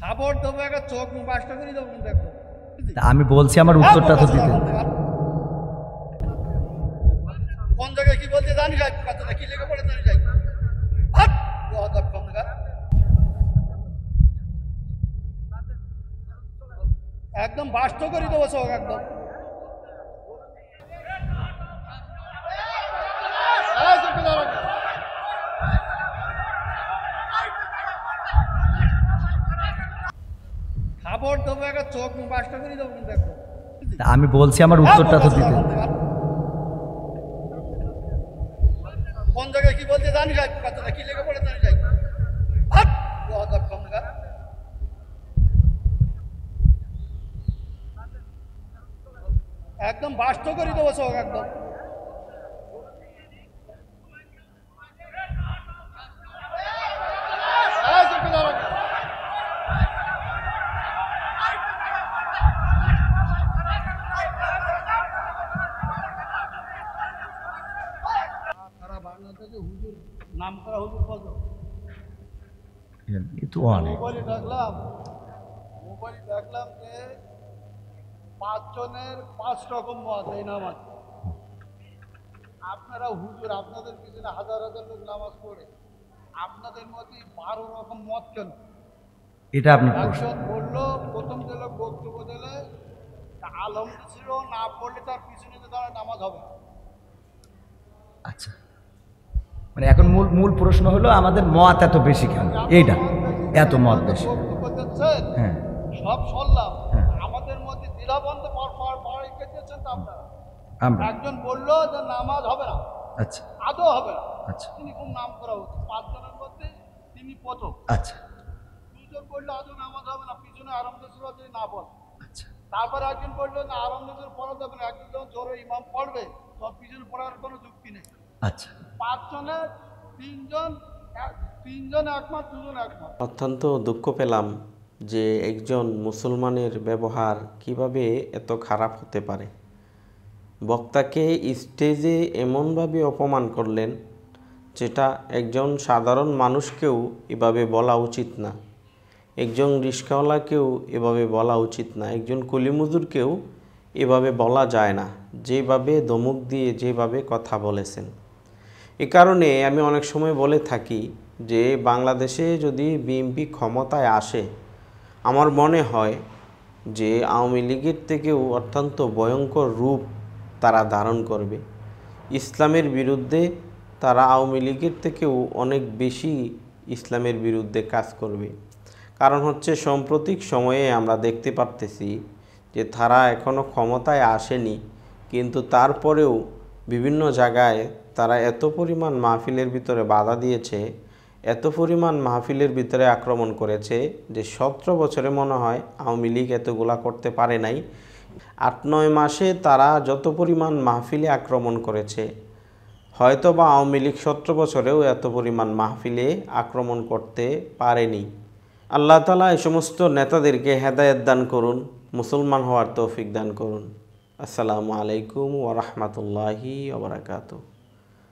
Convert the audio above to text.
খাবার দেবো, একটা চোখ মুখ বাসটা করে দেবো। দেখো আমি বলছি আমার উত্তরটা তো দিতে। কোন জায়গায় কি বলতে জানি যাই, কথাটা কি লেগে পড়ে জানি যাই। একদম বাস্ত করে দেবো চোখ একদম। খাবার দেবো, একটা চোখ মুখ বাসটা করে দেবো। দেখো আমি বলছি আমার উত্তরটা তো দিতে। কোন জায়গায় কি বলতে জানি যাই, কথাটা কি লেগে পড়ে জানি যাই। একদম বাস্ত করে দেবো চোখ একদম। হুজুর নাম করা হুজুর কত? মোবাইলে দেখলাম যে 5 জনের 5 রকম মত এই নামাজ। আপনারা হুজুর, আপনাদের পিছনে হাজার হাজার লোক নামাজ পড়ে, আপনাদের মতে 12 রকম মত কেন? এটা আপনার প্রশ্ন। একজন বললো, প্রথম যে লোক বক্তব্য দিলে আলহামদুলিল্লাহ ছিল, না পড়লে তার পিছনে তারা নামাজ হবে। আচ্ছা, মানে এখন মূল প্রশ্ন হলো আমাদের মত এত বেশি কেন? এইটা এত মত বেশি। বক্তব্য দিচ্ছেন, হ্যাঁ সব শুনলাম, আমাদের মধ্যে দ্বিধাবন্ধ দিচ্ছেন তো আপনারা। আমরা একজন বললো যে নামাজ হবে না, আচ্ছা আদৌ হবে না। আচ্ছা তিনি খুব নাম করা হচ্ছে 5 জনের মধ্যে তিনি প্রথম। আচ্ছা 2 জন বললো আদৌ নামাজ হবে না, পিছনে আরম্ভ ছিল যদি না বল। আচ্ছা তারপরে একজন বললো না, আরম্ভ পড়া যাবে না, একজন যখন জোরে ইমাম পড়বে তখন পিছনে পড়ার কোনো যুক্তি নেই। আচ্ছা 5 জনের 3 জন একমত, 2 জন একমত। অত্যন্ত দুঃখ পেলাম যে একজন মুসলমানের ব্যবহার কিভাবে এত খারাপ হতে পারে। বক্তাকে স্টেজে এমনভাবে অপমান করলেন যেটা একজন সাধারণ মানুষকেও এভাবে বলা উচিত না, একজন রিস্কাওয়ালাকেও এভাবে বলা উচিত না, একজন কুলিমজুরকেও এভাবে বলা যায় না, যেভাবে ধমক দিয়ে যেভাবে কথা বলেছেন। এ কারণে আমি অনেক সময় বলে থাকি যে বাংলাদেশে যদি বিএনপি ক্ষমতায় আসে, আমার মনে হয় যে আওয়ামী লীগের থেকেও অত্যন্ত ভয়ঙ্কর রূপ তারা ধারণ করবে। ইসলামের বিরুদ্ধে তারা আওয়ামী লীগের থেকেও অনেক বেশি ইসলামের বিরুদ্ধে কাজ করবে। কারণ হচ্ছে সাম্প্রতিক সময়ে আমরা দেখতে পারতেছি যে তারা এখনও ক্ষমতায় আসেনি, কিন্তু তারপরেও বিভিন্ন জায়গায় তারা এত পরিমাণ মাহফিলের ভিতরে বাধা দিয়েছে, এত পরিমাণ মাহফিলের ভিতরে আক্রমণ করেছে যে 17 বছরে মনে হয় আওয়ামী লীগ এতগুলা করতে পারে নাই। 8-9 মাসে তারা যত পরিমাণ মাহফিলে আক্রমণ করেছে, হয়তো বা আওয়ামী লীগ 17 বছরেও এত পরিমাণ মাহফিলে আক্রমণ করতে পারেনি। আল্লাহ তাআলা এই সমস্ত নেতাদেরকে হেদায়েত দান করুন, মুসলমান হওয়ার তৌফিক দান করুন। আসসালামু আলাইকুম ওয়া রাহমাতুল্লাহি ওয়া বারাকাতুহু।